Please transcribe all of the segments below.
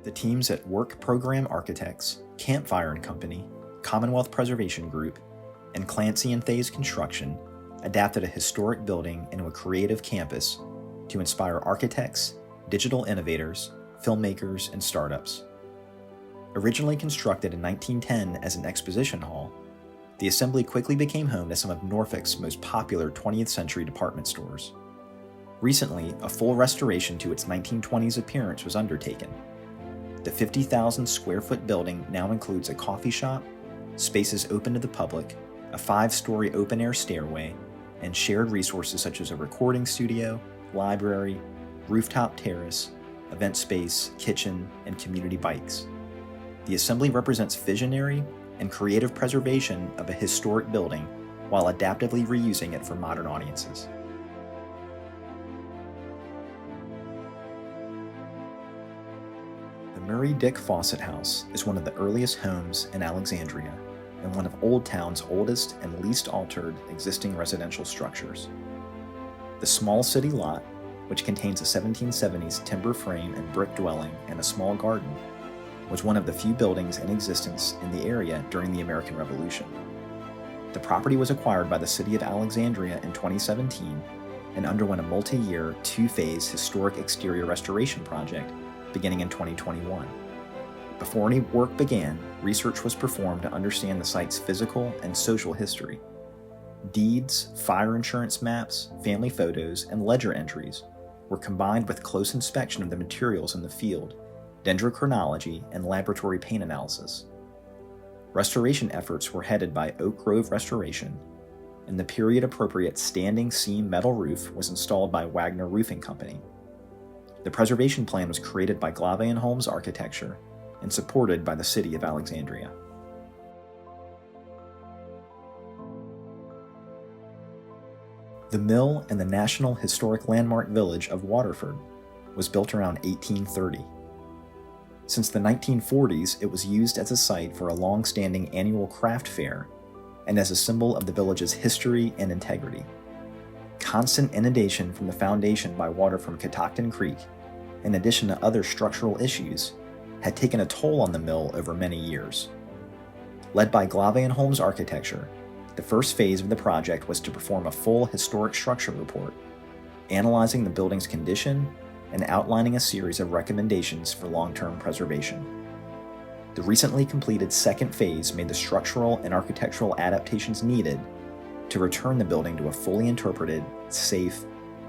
The teams at Work Program Architects, Campfire and Company, Commonwealth Preservation Group, and Clancy and Thays Construction adapted a historic building into a creative campus to inspire architects, digital innovators, filmmakers, and startups. Originally constructed in 1910 as an exposition hall, the assembly quickly became home to some of Norfolk's most popular 20th century department stores. Recently, a full restoration to its 1920s appearance was undertaken. The 50,000 square foot building now includes a coffee shop, spaces open to the public, a 5-story open-air stairway, and shared resources such as a recording studio, library, rooftop terrace, event space, kitchen, and community bikes. The assembly represents visionary and creative preservation of a historic building while adaptively reusing it for modern audiences. The Murray Dick Fawcett House is one of the earliest homes in Alexandria and one of Old Town's oldest and least altered existing residential structures. The small city lot, which contains a 1770s timber frame and brick dwelling and a small garden, was one of the few buildings in existence in the area during the American Revolution. The property was acquired by the city of Alexandria in 2017 and underwent a multi-year, 2-phase historic exterior restoration project beginning in 2021. Before any work began, research was performed to understand the site's physical and social history. Deeds, fire insurance maps, family photos, and ledger entries were combined with close inspection of the materials in the field, dendrochronology, and laboratory paint analysis. Restoration efforts were headed by Oak Grove Restoration, and the period-appropriate standing seam metal roof was installed by Wagner Roofing Company. The preservation plan was created by Glave and Holmes Architecture and supported by the city of Alexandria. The mill in the National Historic Landmark village of Waterford was built around 1830. Since the 1940s, it was used as a site for a long-standing annual craft fair and as a symbol of the village's history and integrity. Constant inundation from the foundation by water from Catoctin Creek, in addition to other structural issues, had taken a toll on the mill over many years. Led by Glave and Holmes Architecture, the first phase of the project was to perform a full historic structure report, analyzing the building's condition and outlining a series of recommendations for long-term preservation. The recently completed second phase made the structural and architectural adaptations needed to return the building to a fully interpreted, safe,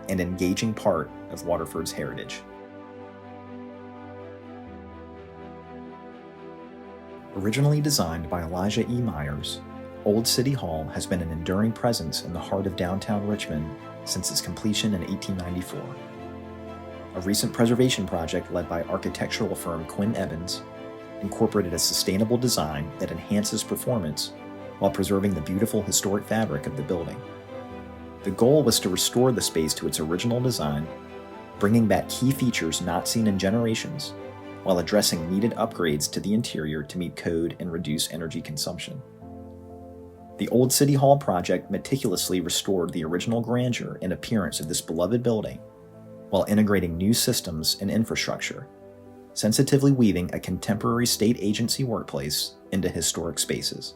and engaging part of Waterford's heritage. Originally designed by Elijah E. Myers, Old City Hall has been an enduring presence in the heart of downtown Richmond since its completion in 1894. A recent preservation project led by architectural firm Quinn Evans incorporated a sustainable design that enhances performance while preserving the beautiful historic fabric of the building. The goal was to restore the space to its original design, bringing back key features not seen in generations, while addressing needed upgrades to the interior to meet code and reduce energy consumption. The Old City Hall project meticulously restored the original grandeur and appearance of this beloved building, while integrating new systems and infrastructure, sensitively weaving a contemporary state agency workplace into historic spaces.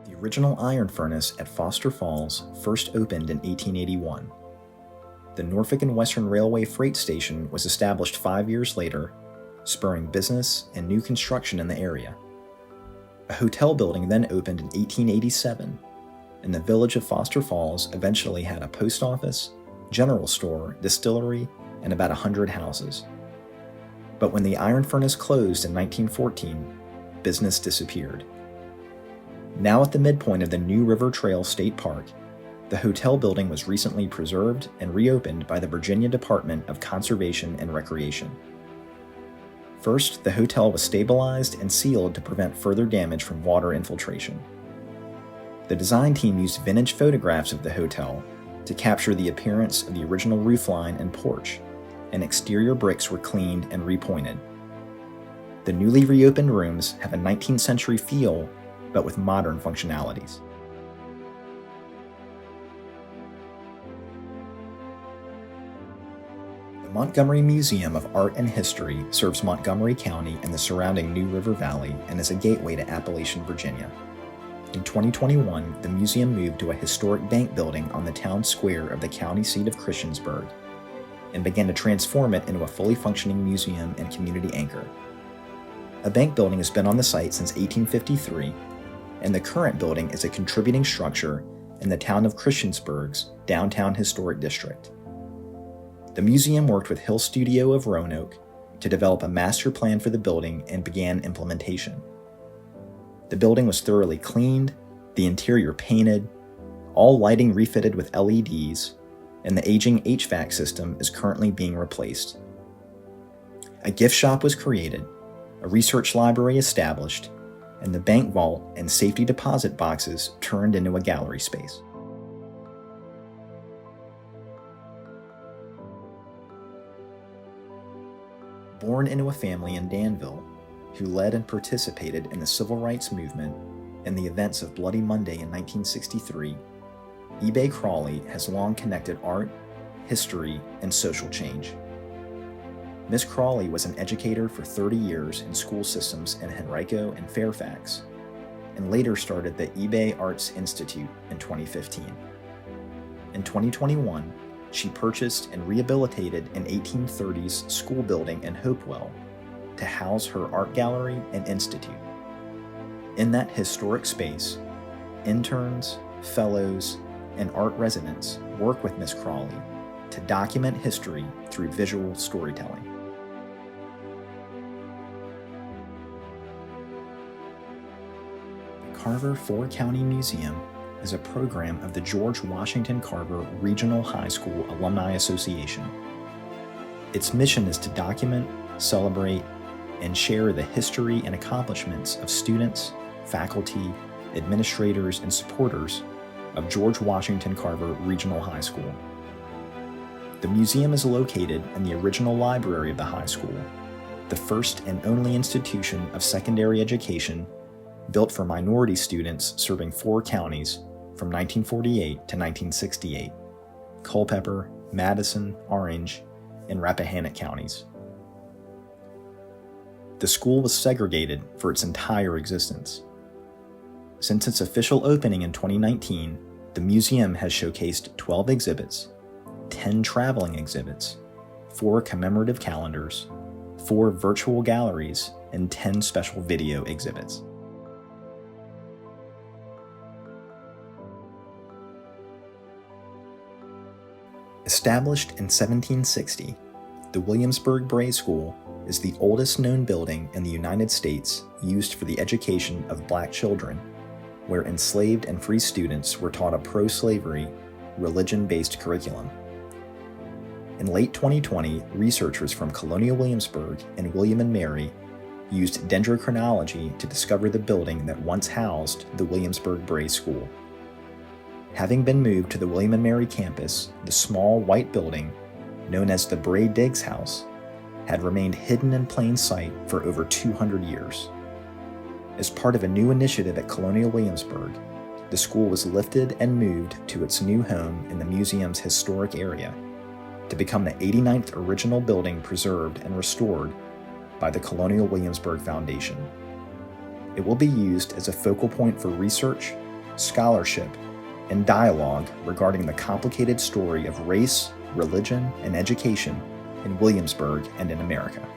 The original iron furnace at Foster Falls first opened in 1881. The Norfolk and Western Railway freight station was established 5 years later, spurring business and new construction in the area. A hotel building then opened in 1887, and the village of Foster Falls eventually had a post office, general store, distillery, and about 100 houses. But when the iron furnace closed in 1914, business disappeared. Now at the midpoint of the New River Trail State Park, the hotel building was recently preserved and reopened by the Virginia Department of Conservation and Recreation. First, the hotel was stabilized and sealed to prevent further damage from water infiltration. The design team used vintage photographs of the hotel to capture the appearance of the original roofline and porch, and exterior bricks were cleaned and repointed. The newly reopened rooms have a 19th century feel, but with modern functionalities. The Montgomery Museum of Art and History serves Montgomery County and the surrounding New River Valley and is a gateway to Appalachian, Virginia. In 2021, the museum moved to a historic bank building on the town square of the county seat of Christiansburg and began to transform it into a fully functioning museum and community anchor. A bank building has been on the site since 1853, and the current building is a contributing structure in the town of Christiansburg's downtown historic district. The museum worked with Hill Studio of Roanoke to develop a master plan for the building and began implementation. The building was thoroughly cleaned, the interior painted, all lighting refitted with LEDs, and the aging HVAC system is currently being replaced. A gift shop was created, a research library established, and the bank vault and safety deposit boxes turned into a gallery space. Born into a family in Danville who led and participated in the civil rights movement and the events of Bloody Monday in 1963, eBay Crawley has long connected art, history, and social change. Ms. Crawley was an educator for 30 years in school systems in Henrico and Fairfax, and later started the eBay Arts Institute in 2015. In 2021, she purchased and rehabilitated an 1830s school building in Hopewell to house her art gallery and institute. In that historic space, interns, fellows, and art residents work with Ms. Crawley to document history through visual storytelling. The Carver Four-County Museum is a program of the George Washington Carver Regional High School Alumni Association. Its mission is to document, celebrate, and share the history and accomplishments of students, faculty, administrators, and supporters of George Washington Carver Regional High School. The museum is located in the original library of the high school, the first and only institution of secondary education built for minority students serving 4 counties from 1948 to 1968, Culpeper, Madison, Orange, and Rappahannock counties. The school was segregated for its entire existence. Since its official opening in 2019, the museum has showcased 12 exhibits, 10 traveling exhibits, 4 commemorative calendars, 4 virtual galleries, and 10 special video exhibits. Established in 1760, the Williamsburg Bray School is the oldest known building in the United States used for the education of Black children, where enslaved and free students were taught a pro-slavery, religion-based curriculum. In late 2020, researchers from Colonial Williamsburg and William and Mary used dendrochronology to discover the building that once housed the Williamsburg Bray School. Having been moved to the William and Mary campus, the small white building, known as the Bray Diggs House, had remained hidden in plain sight for over 200 years. As part of a new initiative at Colonial Williamsburg, the school was lifted and moved to its new home in the museum's historic area to become the 89th original building preserved and restored by the Colonial Williamsburg Foundation. It will be used as a focal point for research, scholarship, and dialogue regarding the complicated story of race, religion, and education in Williamsburg and in America.